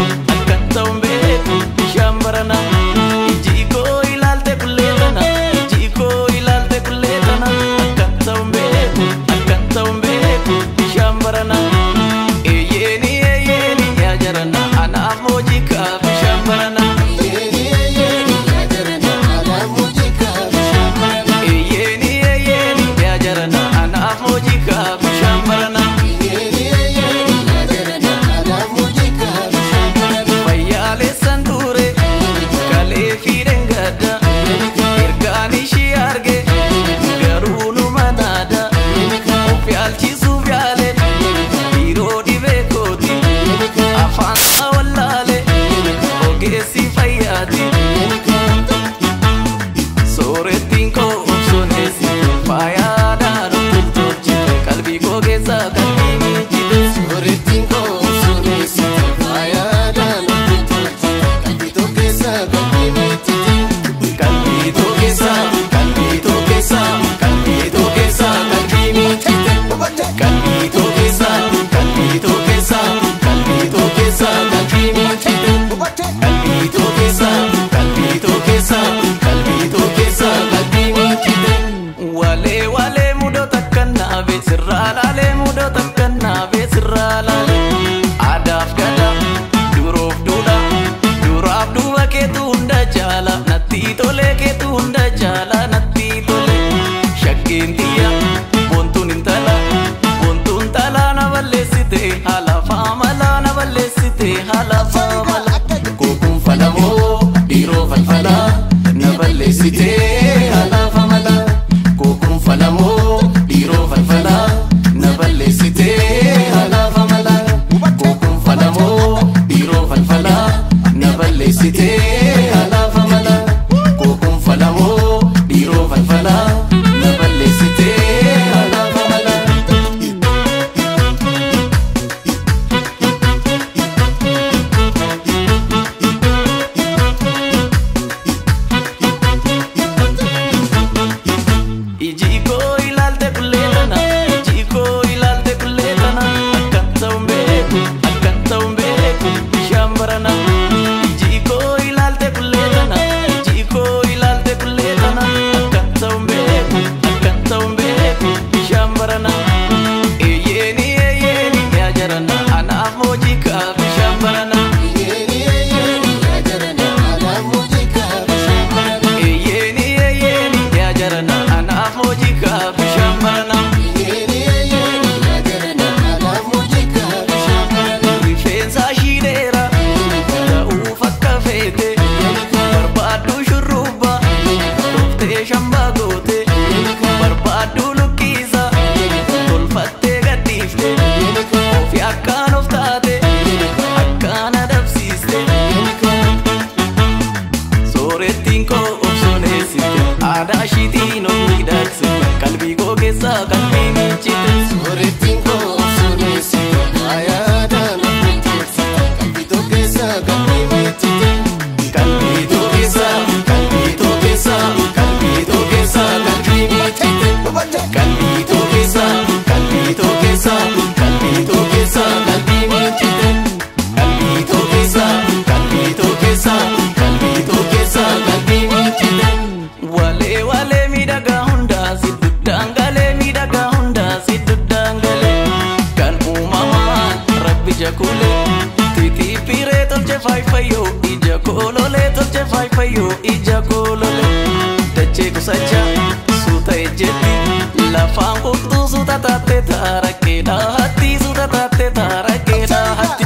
beeku akkan ta'uun beeku bishaan barana iji koo ilaalte kullee tana iji koo ilaalte kullee tana akkan ta'uun beeku bishaan barana eeyyeeni yaa jarana anaaf moojika bishaan barana Soretin ko obsonesi faya daro tuttochi kalbi ko gesa kalbi michite soretin ko obsonesi faya daro tuttochi kalbi to gesa kalbi michite kalbi to gesa kalbi to gesa kalbi to gesa kalbi michite kalbi to gesa kalbi to gesa kalbi to gesa kalbi michite kalbi to gesa kalbi to gesa kalbi to gesa kalbi michite wale wale mudota kanna be sirralale mudota kanna be sirralale adaf gada duroof duda duraaf duba keetu hunda jaala natti tole keetu hunda jaala natti tole shakkeen tiyya boontuun intala na balleessite halafa mala na balleessite halafa mala kookun falamoo dhiiroo falfala na balleessite halafa mala kookun falamoo dhiiroo falfala na balleessite halafa mala kookun falamoo dhiiroo falfala na balleessite halafa mala kookun falamoo dhiiroo falfala na balleessite halafa mala iji koo ilaalte kullee tana iji koo ilaalte kullee tana akkan ta'uun beeku bishaan barana iji koo ilaalte kullee tana iji koo ilaalte kullee tana akkan ta'uun beeku bishaan barana eeyyeeni yaa jarana anaaf moojika bishaan barana eeyyeeni yaa jarana anaaf moojika bishaan barana rifeensa shiidheera ta'uuf akka feete barbaaddu shurrubba dhuftee shambaa goote barbaaddu lukkiisa tolfattee gadhiifte ofi akkaan of taate akkaan adabsiiste soorettiin koo obsoneessite aadaa ishiitiin of miidhagsite kalbii koo keessaa kalbii michite soorettiin koo obsoneessite faayadaan of miidhagsite kalbii to keessaa kalbii michite kalbii to keessaa kalbii to keessaa kalbii to keessaa kalbii michite kalbii to keessaa kalbii to keessaa kalbii to keessaa kalbii michite kalbii to keessaa kalbii to keessaa kalbii to keessaa kalbii michite wale wale miidhagaa hundaa si duddaangalee miidhagaa hundaa si duddaangalee kan uumamaan rabbi jakulee titiipiree tolche faayfayyoo ija koololee tolche faayfayyoo ija koololee dachee kusacha suuta ejjetti lafaan qulxuu suuta taatte taarakkee dhaahatti suuta taatte taarakkee dhaahatti